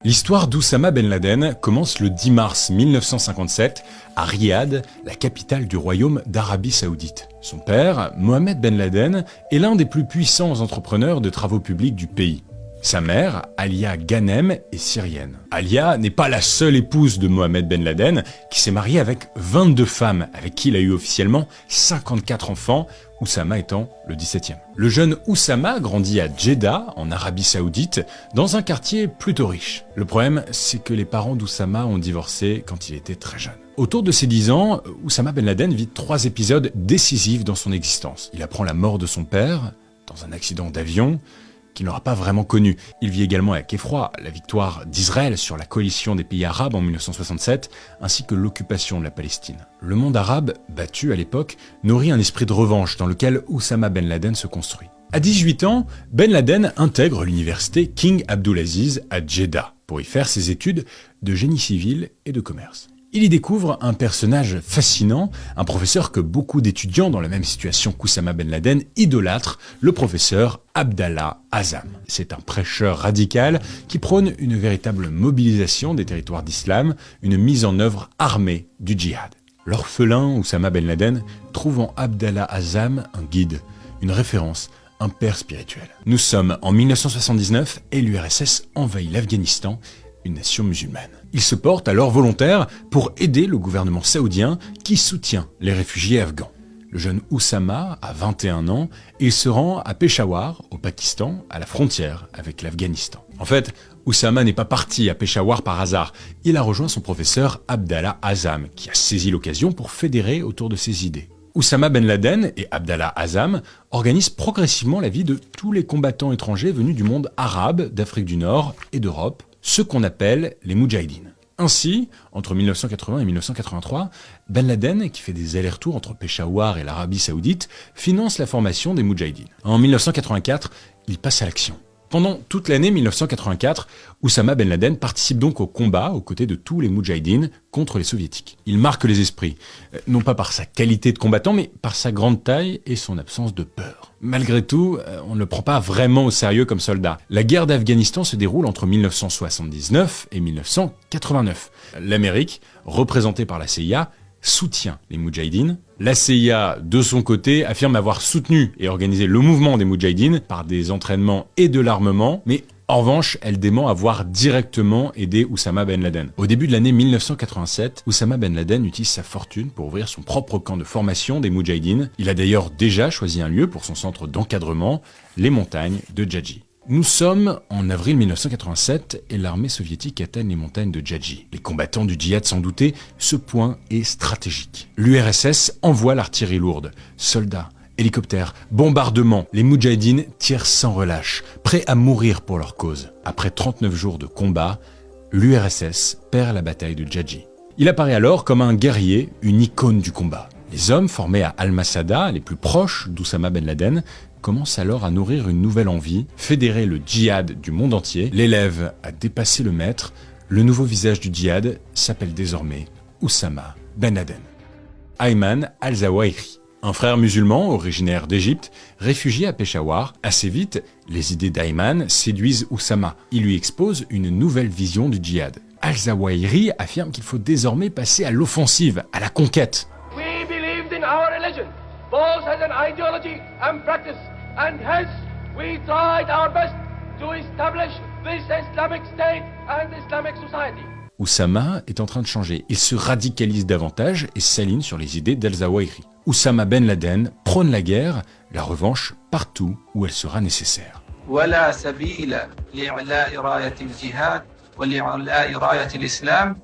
L'histoire d'Oussama Ben Laden commence le 10 mars 1957 à Riyad, la capitale du royaume d'Arabie Saoudite. Son père, Mohamed Ben Laden, est l'un des plus puissants entrepreneurs de travaux publics du pays. Sa mère, Alia Ghanem, est syrienne. Alia n'est pas la seule épouse de Mohamed Ben Laden, qui s'est mariée avec 22 femmes, avec qui il a eu officiellement 54 enfants, Oussama étant le 17e. Le jeune Oussama grandit à Jeddah, en Arabie Saoudite, dans un quartier plutôt riche. Le problème, c'est que les parents d'Oussama ont divorcé quand il était très jeune. Autour de ses 10 ans, Oussama Ben Laden vit 3 épisodes décisifs dans son existence. Il apprend la mort de son père, dans un accident d'avion, qu'il n'aura pas vraiment connu. Il vit également avec effroi la victoire d'Israël sur la coalition des pays arabes en 1967, ainsi que l'occupation de la Palestine. Le monde arabe, battu à l'époque, nourrit un esprit de revanche dans lequel Oussama Ben Laden se construit. À 18 ans, Ben Laden intègre l'université King Abdulaziz à Jeddah pour y faire ses études de génie civil et de commerce. Il y découvre un personnage fascinant, un professeur que beaucoup d'étudiants dans la même situation qu'Oussama Ben Laden idolâtrent, le professeur Abdallah Azzam. C'est un prêcheur radical qui prône une véritable mobilisation des territoires d'islam, une mise en œuvre armée du djihad. L'orphelin Oussama Ben Laden trouve en Abdallah Azzam un guide, une référence, un père spirituel. Nous sommes en 1979 et l'URSS envahit l'Afghanistan, une nation musulmane. Il se porte alors volontaire pour aider le gouvernement saoudien qui soutient les réfugiés afghans. Le jeune Oussama a 21 ans et il se rend à Peshawar, au Pakistan, à la frontière avec l'Afghanistan. En fait, Oussama n'est pas parti à Peshawar par hasard. Il a rejoint son professeur Abdallah Azzam, qui a saisi l'occasion pour fédérer autour de ses idées. Oussama Ben Laden et Abdallah Azzam organisent progressivement la vie de tous les combattants étrangers venus du monde arabe, d'Afrique du Nord et d'Europe, ceux qu'on appelle les Moudjahidines. Ainsi, entre 1980 et 1983, Ben Laden, qui fait des allers-retours entre Peshawar et l'Arabie Saoudite, finance la formation des Moudjahidines. En 1984, il passe à l'action. Pendant toute l'année 1984, Oussama Ben Laden participe donc au combat aux côtés de tous les Moudjahidines contre les soviétiques. Il marque les esprits, non pas par sa qualité de combattant, mais par sa grande taille et son absence de peur. Malgré tout, on ne le prend pas vraiment au sérieux comme soldat. La guerre d'Afghanistan se déroule entre 1979 et 1989. L'Amérique, représentée par la CIA, soutient les Moudjahidines. La CIA, de son côté, affirme avoir soutenu et organisé le mouvement des Moudjahidines par des entraînements et de l'armement, mais en revanche, elle dément avoir directement aidé Oussama Ben Laden. Au début de l'année 1987, Oussama Ben Laden utilise sa fortune pour ouvrir son propre camp de formation des Moudjahidines. Il a d'ailleurs déjà choisi un lieu pour son centre d'encadrement, les montagnes de Djadji. Nous sommes en avril 1987 et l'armée soviétique atteint les montagnes de Djadji. Les combattants du djihad s'en doutaient, ce point est stratégique. L'URSS envoie l'artillerie lourde, soldats, hélicoptères, bombardements. Les Moudjahidines tirent sans relâche, prêts à mourir pour leur cause. Après 39 jours de combat, l'URSS perd la bataille de Djadji. Il apparaît alors comme un guerrier, une icône du combat. Les hommes formés à Al-Masada, les plus proches d'Oussama Ben Laden, commence alors à nourrir une nouvelle envie, fédérer le djihad du monde entier, l'élève à dépasser le maître. Le nouveau visage du djihad s'appelle désormais Oussama Ben Laden. Ayman al-Zawahiri, un frère musulman originaire d'Égypte, réfugié à Peshawar. Assez vite, les idées d'Ayman séduisent Oussama. Il lui expose une nouvelle vision du djihad. Al-Zawahiri affirme qu'il faut désormais passer à l'offensive, à la conquête. We believed in our religion, both as an ideology and practice, and hence we tried our best to establish this Islamic State and Islamic society. Oussama est en train de changer. Il se radicalise davantage et s'aligne sur les idées d'Al-Zawahiri. Oussama Ben Laden prône la guerre, la revanche partout où elle sera nécessaire. ولا سبيل لإعلاء راية الجهاد ولإعلاء راية الإسلام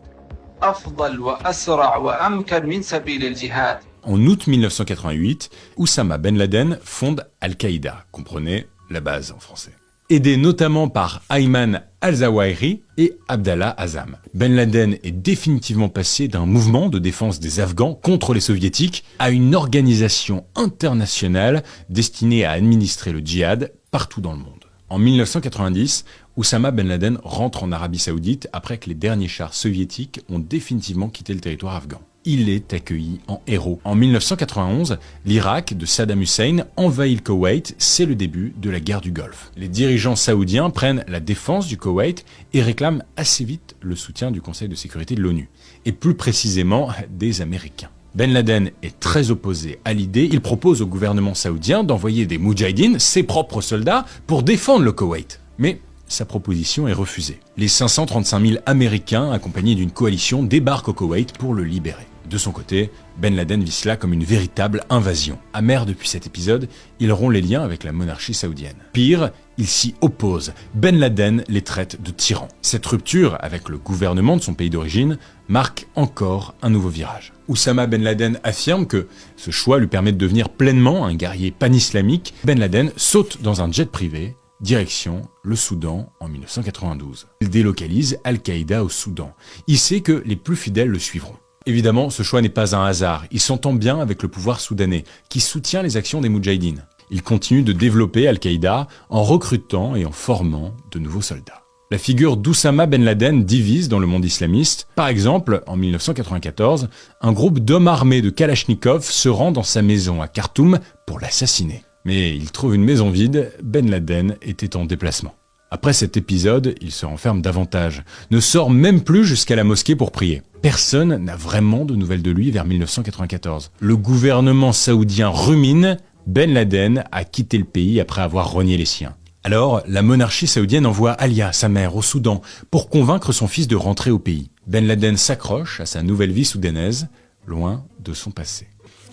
أفضل وأسرع وأمكن من سبيل الجهاد. En août 1988, Oussama Ben Laden fonde Al-Qaïda, comprenez la base en français. Aidé notamment par Ayman al-Zawahiri et Abdallah Azzam. Ben Laden est définitivement passé d'un mouvement de défense des Afghans contre les soviétiques à une organisation internationale destinée à administrer le djihad partout dans le monde. En 1990, Oussama Ben Laden rentre en Arabie Saoudite après que les derniers chars soviétiques ont définitivement quitté le territoire afghan. il est accueilli en héros. En 1991, l'Irak de Saddam Hussein envahit le Koweït, c'est le début de la guerre du Golfe. Les dirigeants saoudiens prennent la défense du Koweït et réclament assez vite le soutien du Conseil de sécurité de l'ONU, et plus précisément des Américains. Ben Laden est très opposé à l'idée, il propose au gouvernement saoudien d'envoyer des moudjahidines, ses propres soldats, pour défendre le Koweït. Mais sa proposition est refusée. Les 535 000 Américains, accompagnés d'une coalition, débarquent au Koweït pour le libérer. De son côté, Ben Laden vit cela comme une véritable invasion. Amer depuis cet épisode, il rompt les liens avec la monarchie saoudienne. Pire, il s'y oppose. Ben Laden les traite de tyrans. Cette rupture avec le gouvernement de son pays d'origine marque encore un nouveau virage. Oussama Ben Laden affirme que ce choix lui permet de devenir pleinement un guerrier pan-islamique. Ben Laden saute dans un jet privé, direction le Soudan en 1992. Il délocalise Al-Qaïda au Soudan. Il sait que les plus fidèles le suivront. Évidemment, ce choix n'est pas un hasard. Il s'entend bien avec le pouvoir soudanais, qui soutient les actions des moudjahidines. Il continue de développer Al-Qaïda en recrutant et en formant de nouveaux soldats. La figure d'Oussama Ben Laden divise dans le monde islamiste. Par exemple, en 1994, un groupe d'hommes armés de Kalachnikov se rend dans sa maison à Khartoum pour l'assassiner. Mais il trouve une maison vide, Ben Laden était en déplacement. Après cet épisode, il se renferme davantage, ne sort même plus jusqu'à la mosquée pour prier. Personne n'a vraiment de nouvelles de lui vers 1994. Le gouvernement saoudien rumine, Ben Laden a quitté le pays après avoir renié les siens. Alors, la monarchie saoudienne envoie Alia, sa mère, au Soudan, pour convaincre son fils de rentrer au pays. Ben Laden s'accroche à sa nouvelle vie soudanaise, loin de son passé.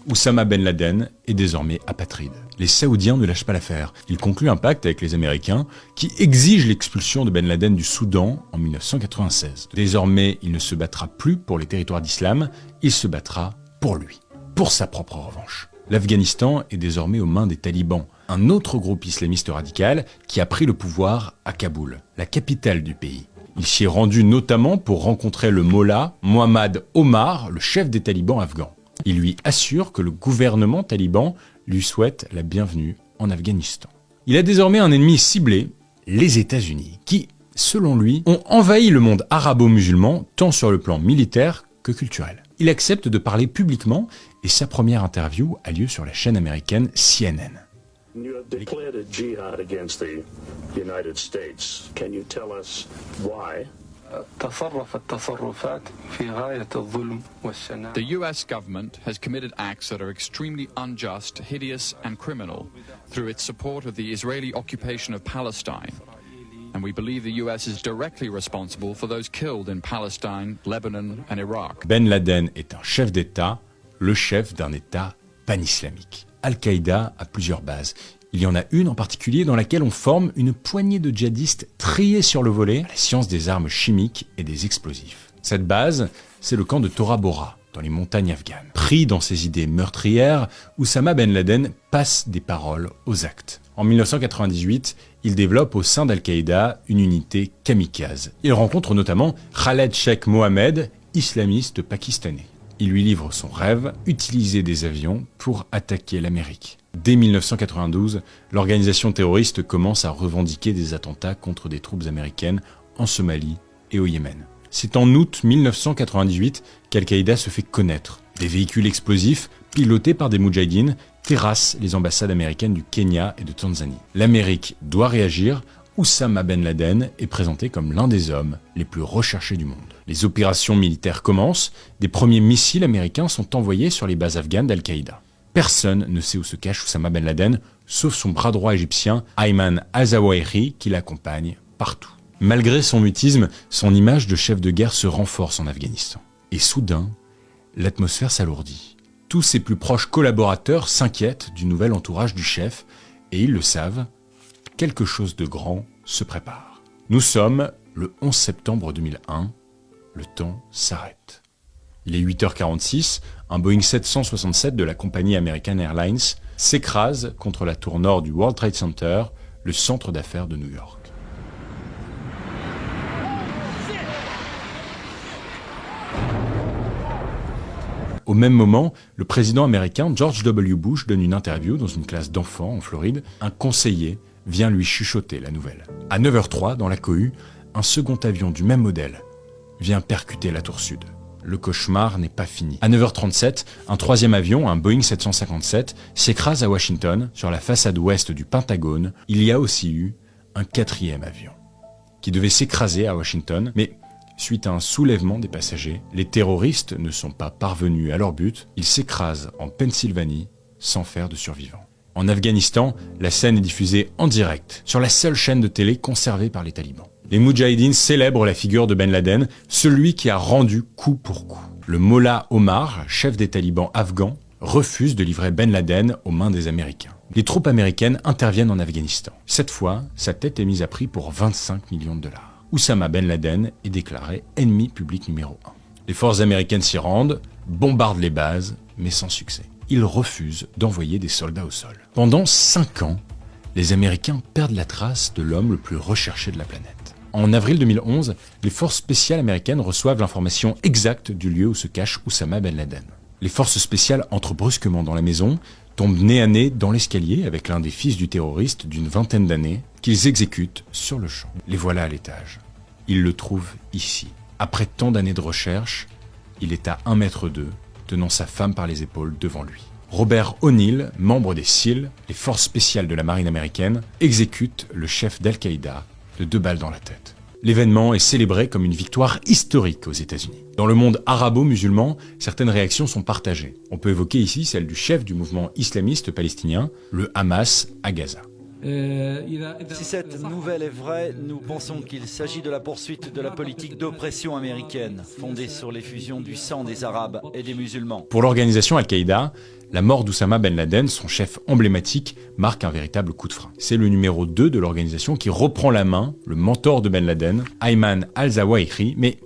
Oussama Ben Laden est désormais apatride. Les Saoudiens ne lâchent pas l'affaire. Ils concluent un pacte avec les Américains qui exigent l'expulsion de Ben Laden du Soudan en 1996. Désormais, il ne se battra plus pour les territoires d'islam, il se battra pour lui, pour sa propre revanche. L'Afghanistan est désormais aux mains des talibans, un autre groupe islamiste radical qui a pris le pouvoir à Kaboul, la capitale du pays. Il s'y est rendu notamment pour rencontrer le mollah Mohammad Omar, le chef des talibans afghans. Il lui assure que le gouvernement taliban lui souhaite la bienvenue en Afghanistan. Il a désormais un ennemi ciblé, les États-Unis, qui, selon lui, ont envahi le monde arabo-musulman tant sur le plan militaire que culturel. Il accepte de parler publiquement et sa première interview a lieu sur la chaîne américaine CNN. You have declared a jihad against the United States. Can you tell us why? The US government has committed acts that are extremely unjust, hideous, and criminal through its support of the Israeli occupation of Palestine. And we believe the US is directly responsible for those killed in Palestine, Lebanon, and Iraq. Ben Laden est un chef d'État, le chef d'un État pan-islamique. Al-Qaïda a plusieurs bases. Il y en a une en particulier dans laquelle on forme une poignée de djihadistes triés sur le volet à la science des armes chimiques et des explosifs. Cette base, c'est le camp de Tora Bora, dans les montagnes afghanes. Pris dans ses idées meurtrières, Oussama Ben Laden passe des paroles aux actes. En 1998, il développe au sein d'Al-Qaïda une unité kamikaze. Il rencontre notamment Khaled Sheikh Mohammed, islamiste pakistanais. Il lui livre son rêve, utiliser des avions pour attaquer l'Amérique. Dès 1992, l'organisation terroriste commence à revendiquer des attentats contre des troupes américaines en Somalie et au Yémen. C'est en août 1998 qu'Al-Qaïda se fait connaître. Des véhicules explosifs, pilotés par des moudjahidines, terrassent les ambassades américaines du Kenya et de Tanzanie. L'Amérique doit réagir. Oussama Ben Laden est présenté comme l'un des hommes les plus recherchés du monde. Les opérations militaires commencent, des premiers missiles américains sont envoyés sur les bases afghanes d'Al-Qaïda. Personne ne sait où se cache Oussama Ben Laden, sauf son bras droit égyptien, Ayman al-Zawahiri, qui l'accompagne partout. Malgré son mutisme, son image de chef de guerre se renforce en Afghanistan. Et soudain, l'atmosphère s'alourdit. Tous ses plus proches collaborateurs s'inquiètent du nouvel entourage du chef, et ils le savent, quelque chose de grand se prépare. Nous sommes le 11 septembre 2001, le temps s'arrête. Il est 8h46, un Boeing 767 de la compagnie American Airlines s'écrase contre la tour nord du World Trade Center, le centre d'affaires de New York. Au même moment, le président américain George W. Bush donne une interview dans une classe d'enfants en Floride. Un conseiller vient lui chuchoter la nouvelle. À 9h03, dans la cohue, un second avion du même modèle vient percuter la tour sud. le cauchemar n'est pas fini. À 9h37, un troisième avion, un Boeing 757, s'écrase à Washington. Sur la façade ouest du Pentagone, il y a aussi eu un quatrième avion qui devait s'écraser à Washington, mais suite à un soulèvement des passagers, les terroristes ne sont pas parvenus à leur but, ils s'écrasent en Pennsylvanie sans faire de survivants. En Afghanistan, la scène est diffusée en direct sur la seule chaîne de télé conservée par les talibans. Les Moudjahidines célèbrent la figure de Ben Laden, celui qui a rendu coup pour coup. Le Mollah Omar, chef des talibans afghans, refuse de livrer Ben Laden aux mains des Américains. Les troupes américaines interviennent en Afghanistan. Cette fois, sa tête est mise à prix pour 25 millions de dollars. Oussama Ben Laden est déclaré ennemi public numéro 1. Les forces américaines s'y rendent, bombardent les bases, mais sans succès. Ils refusent d'envoyer des soldats au sol. Pendant 5 ans, les Américains perdent la trace de l'homme le plus recherché de la planète. En avril 2011, les forces spéciales américaines reçoivent l'information exacte du lieu où se cache Oussama Ben Laden. Les forces spéciales entrent brusquement dans la maison, tombent nez à nez dans l'escalier avec l'un des fils du terroriste d'une vingtaine d'années, qu'ils exécutent sur le champ. Les voilà à l'étage. Ils le trouvent ici. Après tant d'années de recherche, il est à 1,2 m, tenant sa femme par les épaules devant lui. Robert O'Neill, membre des SEAL, les forces spéciales de la marine américaine, exécute le chef d'Al-Qaïda de 2 balles dans la tête. L'événement est célébré comme une victoire historique aux États-Unis. Dans le monde arabo-musulman, certaines réactions sont partagées. On peut évoquer ici celle du chef du mouvement islamiste palestinien, le Hamas, à Gaza. Si cette nouvelle est vraie, nous pensons qu'il s'agit de la poursuite de la politique d'oppression américaine, fondée sur l'effusion du sang des Arabes et des musulmans. Pour l'organisation Al-Qaïda, la mort d'Oussama Ben Laden, son chef emblématique, marque un véritable coup de frein. C'est le numéro 2 de l'organisation qui reprend la main, le mentor de Ben Laden, Ayman al-Zawahiri, mais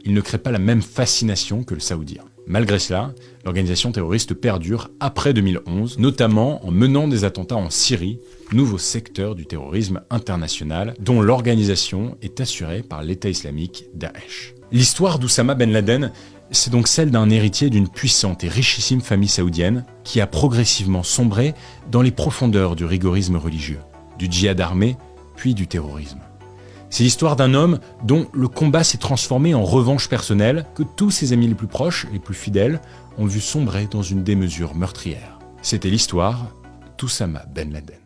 il ne crée pas la même fascination que le saoudien. Malgré cela, l'organisation terroriste perdure après 2011, notamment en menant des attentats en Syrie, nouveau secteur du terrorisme international, dont l'organisation est assurée par l'État islamique Daesh. L'histoire d'Oussama Ben Laden, c'est donc celle d'un héritier d'une puissante et richissime famille saoudienne qui a progressivement sombré dans les profondeurs du rigorisme religieux, du djihad armé, puis du terrorisme. C'est l'histoire d'un homme dont le combat s'est transformé en revanche personnelle, que tous ses amis les plus proches, les plus fidèles, ont vu sombrer dans une démesure meurtrière. C'était l'histoire d'Oussama Ben Laden.